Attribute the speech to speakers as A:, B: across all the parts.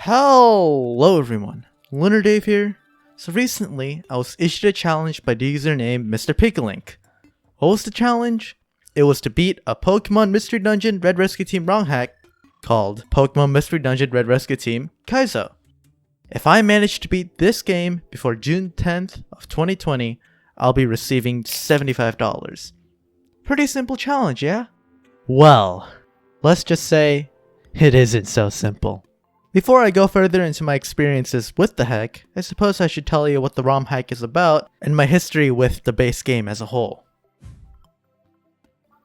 A: Hello everyone, LunarDave here. So recently, I was issued a challenge by the username Mr. Picklink. What was the challenge? It was to beat a Pokemon Mystery Dungeon Red Rescue Team Rom Hack called Pokemon Mystery Dungeon Red Rescue Team Kaizo. If I manage to beat this game before June 10th of 2020, I'll be receiving $75. Pretty simple challenge, yeah? Well, let's just say it isn't so simple. Before I go further into my experiences with the hack, I suppose I should tell you what the ROM hack is about and my history with the base game as a whole.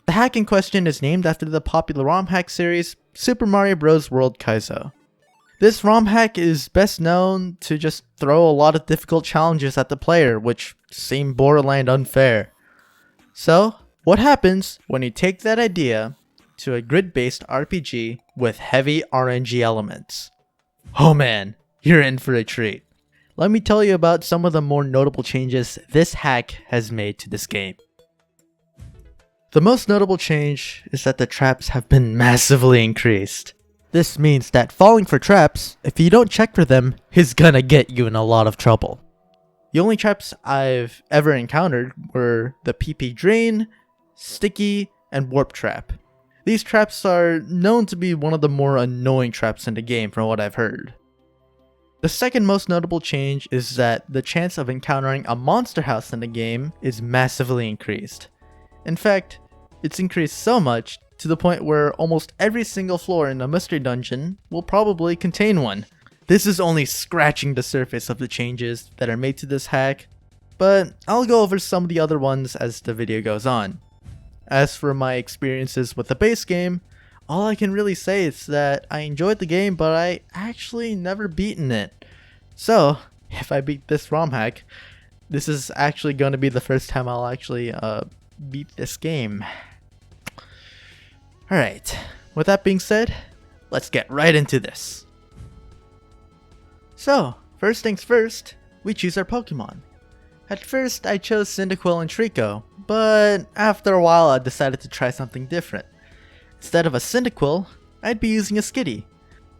A: The hack in question is named after the popular ROM hack series, Super Mario Bros. World Kaizo. This ROM hack is best known to just throw a lot of difficult challenges at the player, which seem borderline unfair. So, what happens when you take that idea to a grid-based RPG with heavy RNG elements? Oh man, you're in for a treat. Let me tell you about some of the more notable changes this hack has made to this game. The most notable change is that the traps have been massively increased. This means that falling for traps, if you don't check for them, is gonna get you in a lot of trouble. The only traps I've ever encountered were the PP Drain, Sticky, and Warp Trap. These traps are known to be one of the more annoying traps in the game from what I've heard. The second most notable change is that the chance of encountering a monster house in the game is massively increased. In fact, it's increased so much to the point where almost every single floor in a mystery dungeon will probably contain one. This is only scratching the surface of the changes that are made to this hack, but I'll go over some of the other ones as the video goes on. As for my experiences with the base game, all I can really say is that I enjoyed the game, but I actually never beaten it. So, if I beat this ROM hack, this is actually going to be the first time I'll actually beat this game. Alright, with that being said, let's get right into this. So, first things first, we choose our Pokemon. At first, I chose Cyndaquil and Trico, but after a while I decided to try something different. Instead of a Cyndaquil, I'd be using a Skitty.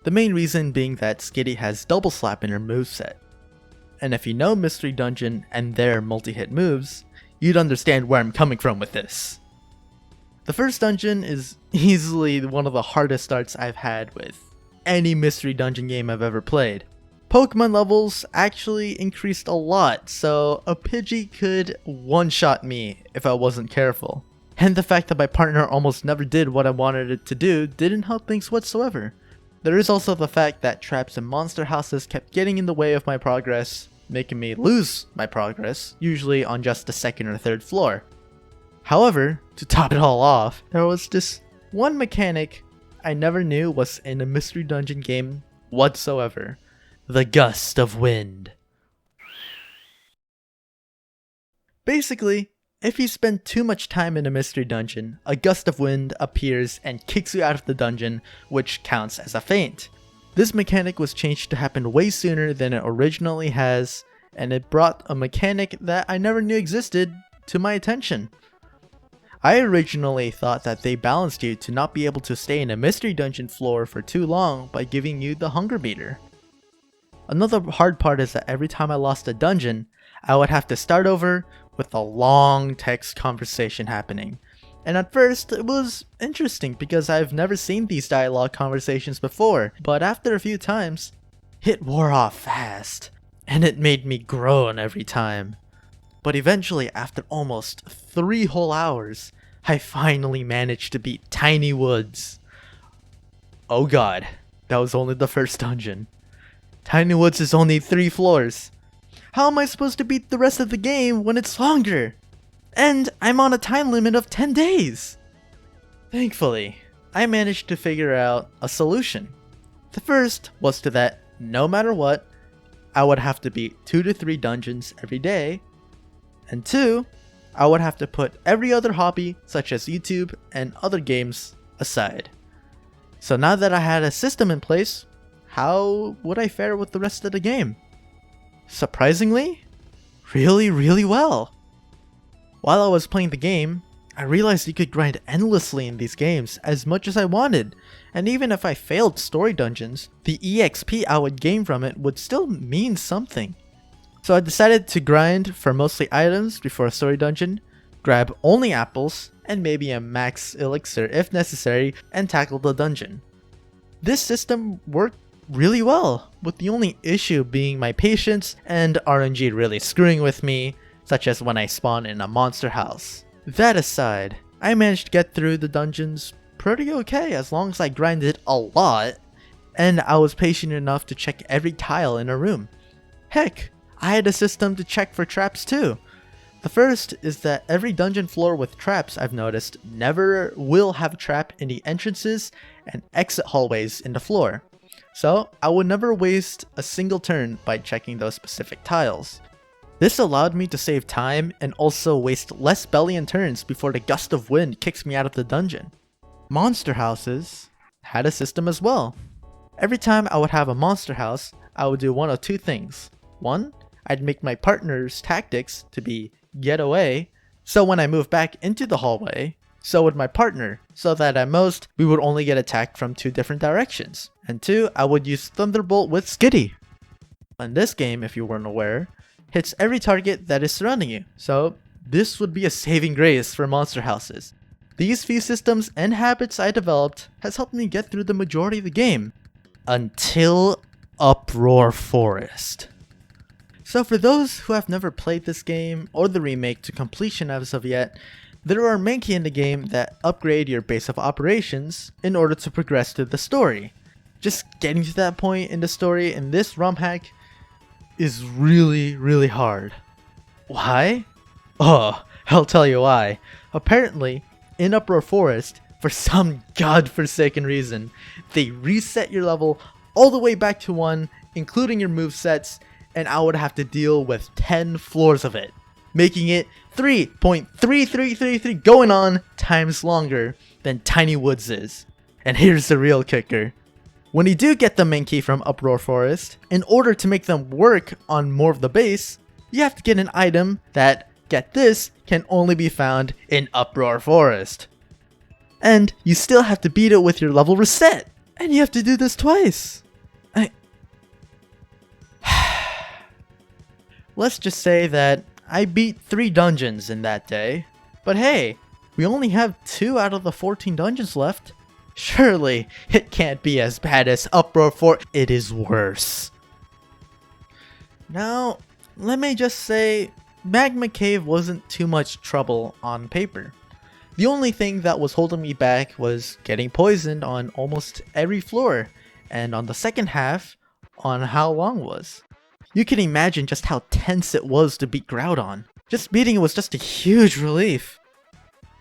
A: The main reason being that Skitty has Double Slap in her moveset. And if you know Mystery Dungeon and their multi-hit moves, you'd understand where I'm coming from with this. The first dungeon is easily one of the hardest starts I've had with any Mystery Dungeon game I've ever played. Pokemon levels actually increased a lot, so a Pidgey could one-shot me if I wasn't careful. And the fact that my partner almost never did what I wanted it to do didn't help things whatsoever. There is also the fact that traps and monster houses kept getting in the way of my progress, making me lose my progress, usually on just the second or third floor. However, to top it all off, there was this one mechanic I never knew was in a Mystery Dungeon game whatsoever. The gust of wind. Basically, if you spend too much time in a mystery dungeon, a gust of wind appears and kicks you out of the dungeon, which counts as a feint. This mechanic was changed to happen way sooner than it originally has, and it brought a mechanic that I never knew existed to my attention. I originally thought that they balanced you to not be able to stay in a mystery dungeon floor for too long by giving you the hunger meter. Another hard part is that every time I lost a dungeon, I would have to start over with a long text conversation happening. And at first, it was interesting because I've never seen these dialogue conversations before, but after a few times, it wore off fast, and it made me groan every time. But eventually, after almost 3 whole hours, I finally managed to beat Tiny Woods. Oh god, that was only the first dungeon. Tiny Woods is only 3 floors. How am I supposed to beat the rest of the game when it's longer? And I'm on a time limit of 10 days! Thankfully, I managed to figure out a solution. The first was to that, no matter what, I would have to beat 2 to 3 dungeons every day. And 2, I would have to put every other hobby, such as YouTube and other games, aside. So now that I had a system in place, how would I fare with the rest of the game? Surprisingly, really well. While I was playing the game, I realized you could grind endlessly in these games as much as I wanted, and even if I failed story dungeons, the EXP I would gain from it would still mean something. So I decided to grind for mostly items before a story dungeon, grab only apples, and maybe a max elixir if necessary, and tackle the dungeon. This system worked really well, with the only issue being my patience and RNG really screwing with me, such as when I spawn in a monster house. That aside, I managed to get through the dungeons pretty okay as long as I grinded a lot, and I was patient enough to check every tile in a room. Heck, I had a system to check for traps too. The first is that every dungeon floor with traps I've noticed never will have a trap in the entrances and exit hallways in the floor. So I would never waste a single turn by checking those specific tiles. This allowed me to save time and also waste less belly and turns before the gust of wind kicks me out of the dungeon. Monster houses had a system as well. Every time I would have a monster house, I would do one of two things. One, I'd make my partner's tactics to be get away, so when I move back into the hallway, so would my partner, so that at most, we would only get attacked from two different directions. And two, I would use Thunderbolt with Skitty. In this game, if you weren't aware, hits every target that is surrounding you, so this would be a saving grace for monster houses. These few systems and habits I developed has helped me get through the majority of the game, until Uproar Forest. So for those who have never played this game or the remake to completion as of yet, there are Mankey in the game that upgrade your base of operations in order to progress through the story. Just getting to that point in the story in this ROM hack is really hard. Why? Oh, I'll tell you why. Apparently, in Uproar Forest, for some godforsaken reason, they reset your level all the way back to 1, including your movesets, and I would have to deal with 10 floors of it, making it 3.3333 going on times longer than Tiny Woods is. And here's the real kicker. When you do get the Mankey from Uproar Forest, in order to make them work on more of the base, you have to get an item that, get this, can only be found in Uproar Forest. And you still have to beat it with your level reset. And you have to do this twice. Let's just say that I beat 3 dungeons in that day. But hey, we only have 2 out of the 14 dungeons left. Surely, it can't be as bad as Uproar Forest. It is worse. Now, let me just say, Magma Cave wasn't too much trouble on paper. The only thing that was holding me back was getting poisoned on almost every floor, and on the second half, on how long was. You can imagine just how tense it was to beat Groudon. Just beating it was just a huge relief.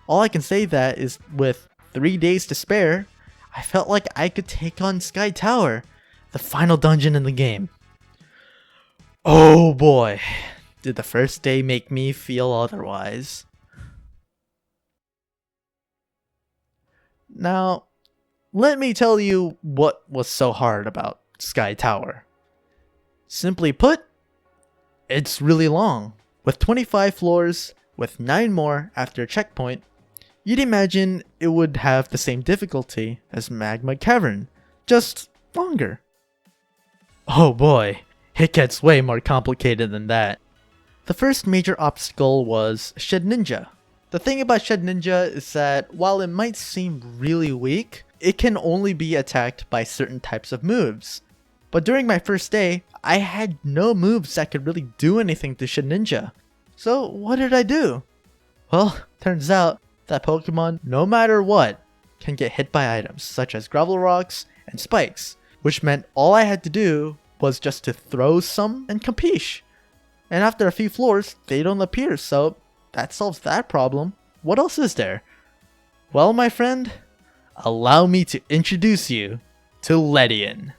A: All I can say that is with 3 days to spare, I felt like I could take on Sky Tower, the final dungeon in the game. Oh boy, did the first day make me feel otherwise. Now, let me tell you what was so hard about Sky Tower. Simply put, it's really long. With 25 floors, with 9 more after a checkpoint, you'd imagine it would have the same difficulty as Magma Cavern, just longer. Oh boy, it gets way more complicated than that. The first major obstacle was Shed Ninja. The thing about Shed Ninja is that while it might seem really weak, it can only be attacked by certain types of moves. But during my first day, I had no moves that could really do anything to Shed Ninja. So what did I do? Well, turns out that Pokemon, no matter what, can get hit by items such as gravel rocks and spikes, which meant all I had to do was just to throw some and capiche. And after a few floors, they don't appear, so that solves that problem. What else is there? Well, my friend, allow me to introduce you to Ledian.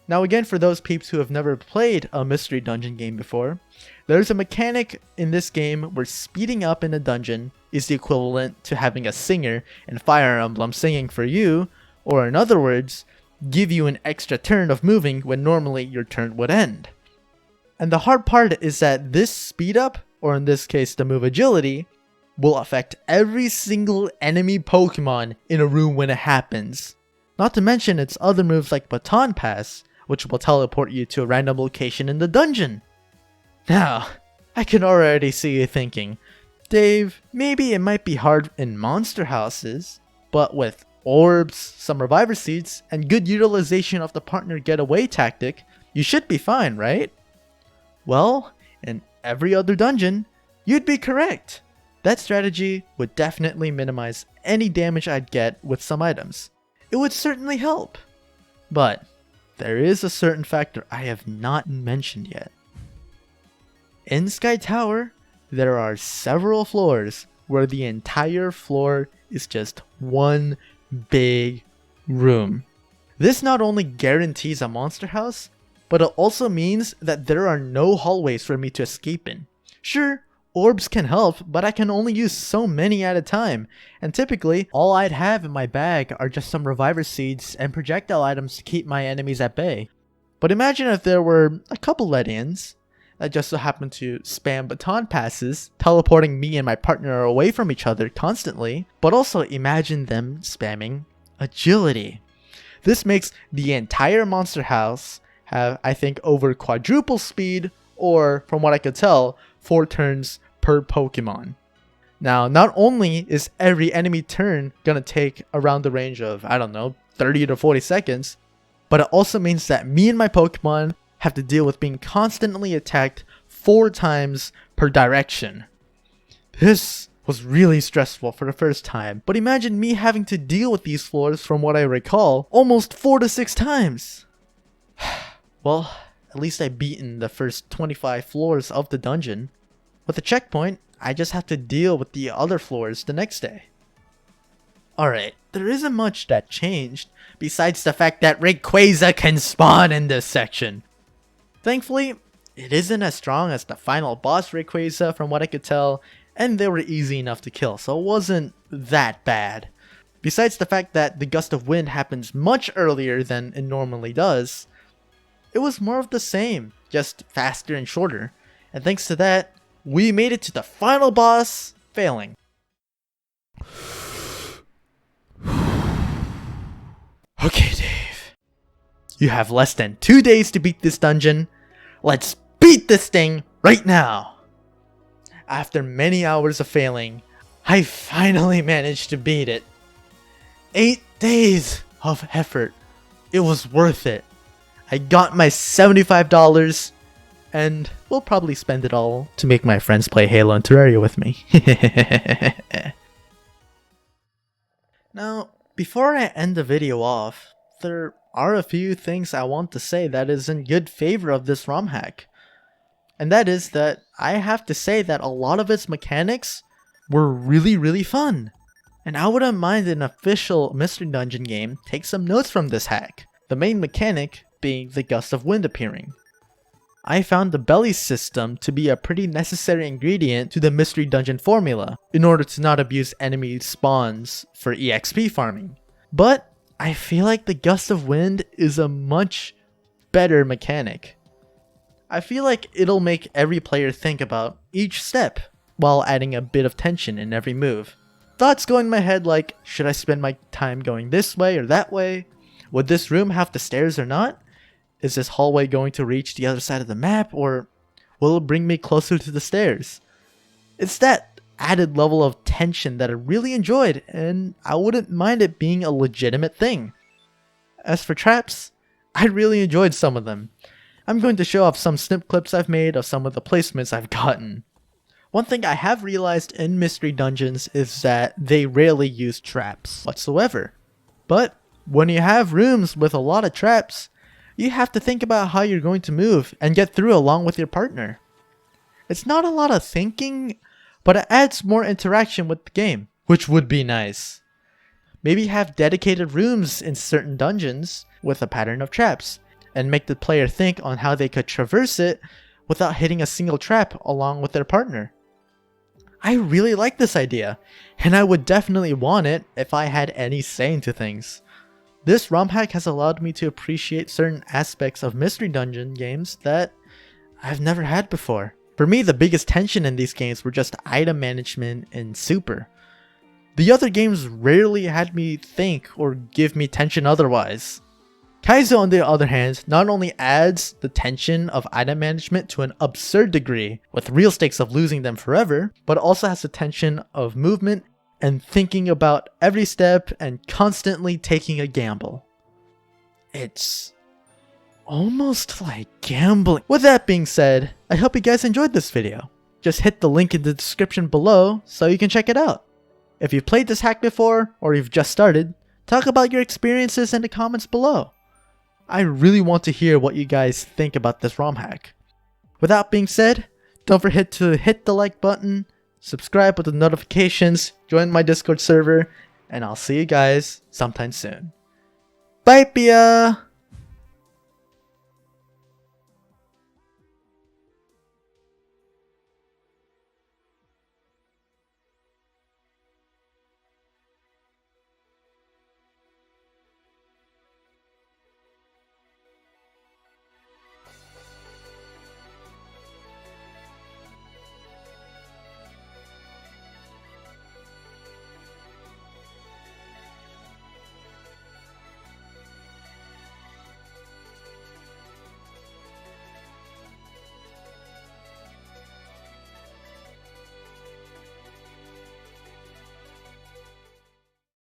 A: Now again, for those peeps who have never played a mystery dungeon game before, there's a mechanic in this game where speeding up in a dungeon is the equivalent to having a singer in Fire Emblem singing for you, or in other words, give you an extra turn of moving when normally your turn would end. And the hard part is that this speed up, or in this case the move agility, will affect every single enemy Pokemon in a room when it happens. Not to mention its other moves like Baton Pass, which will teleport you to a random location in the dungeon. Now, I can already see you thinking, Dave, maybe it might be hard in monster houses, but with orbs, some reviver seeds, and good utilization of the partner getaway tactic, you should be fine, right? Well, in every other dungeon, you'd be correct. That strategy would definitely minimize any damage I'd get with some items. It would certainly help. But there is a certain factor I have not mentioned yet. In Sky Tower, there are several floors where the entire floor is just one big room. This not only guarantees a monster house, but it also means that there are no hallways for me to escape in. Sure, orbs can help, but I can only use so many at a time, and typically, all I'd have in my bag are just some reviver seeds and projectile items to keep my enemies at bay. But imagine if there were a couple let-ins that just so happen to spam baton passes, teleporting me and my partner away from each other constantly, but also imagine them spamming agility. This makes the entire monster house have, I think, over quadruple speed, or from what I could tell, 4 turns per Pokemon. Now, not only is every enemy turn gonna take around the range of, I don't know, 30 to 40 seconds, but it also means that me and my Pokemon have to deal with being constantly attacked 4 times per direction. This was really stressful for the first time, but imagine me having to deal with these floors, from what I recall, almost 4 to 6 times. Well, at least I've beaten the first 25 floors of the dungeon. With a checkpoint, I just have to deal with the other floors the next day. Alright, there isn't much that changed, besides the fact that Rayquaza can spawn in this section. Thankfully, it isn't as strong as the final boss Rayquaza from what I could tell, and they were easy enough to kill, so it wasn't that bad. Besides the fact that the gust of wind happens much earlier than it normally does, it was more of the same, just faster and shorter, and thanks to that, we made it to the final boss, failing. Okay, Dave. You have less than 2 days to beat this dungeon. Let's beat this thing right now! After many hours of failing, I finally managed to beat it. 8 days of effort. It was worth it. I got my $75, and we'll probably spend it all to make my friends play Halo and Terraria with me. Now, before I end the video off, there are a few things I want to say that is in good favor of this ROM hack. And that is that I have to say that a lot of its mechanics were really fun. And I wouldn't mind an official Mystery Dungeon game take some notes from this hack. The main mechanic being the gust of wind appearing. I found the belly system to be a pretty necessary ingredient to the Mystery Dungeon formula in order to not abuse enemy spawns for EXP farming. But I feel like the gust of wind is a much better mechanic. I feel like it'll make every player think about each step while adding a bit of tension in every move. Thoughts go in my head like, should I spend my time going this way or that way? Would this room have the stairs or not? Is this hallway going to reach the other side of the map, or will it bring me closer to the stairs? It's that added level of tension that I really enjoyed, and I wouldn't mind it being a legitimate thing. As for traps, I really enjoyed some of them. I'm going to show off some snip clips I've made of some of the placements I've gotten. One thing I have realized in Mystery Dungeons is that they rarely use traps whatsoever. But when you have rooms with a lot of traps, you have to think about how you're going to move and get through along with your partner. It's not a lot of thinking, but it adds more interaction with the game, which would be nice. Maybe have dedicated rooms in certain dungeons with a pattern of traps, and make the player think on how they could traverse it without hitting a single trap along with their partner. I really like this idea, and I would definitely want it if I had any say into things. This ROM hack has allowed me to appreciate certain aspects of Mystery Dungeon games that I've never had before. For me, the biggest tension in these games were just item management and Super. The other games rarely had me think or give me tension otherwise. Kaizo, on the other hand, not only adds the tension of item management to an absurd degree, with real stakes of losing them forever, but also has the tension of movement and thinking about every step and constantly taking a gamble. It's almost like gambling. With that being said, I hope you guys enjoyed this video. Just hit the link in the description below so you can check it out. If you've played this hack before, or you've just started, talk about your experiences in the comments below. I really want to hear what you guys think about this ROM hack. With that being said, don't forget to hit the like button, subscribe with the notifications, join my Discord server, and I'll see you guys sometime soon. Bye, Pia!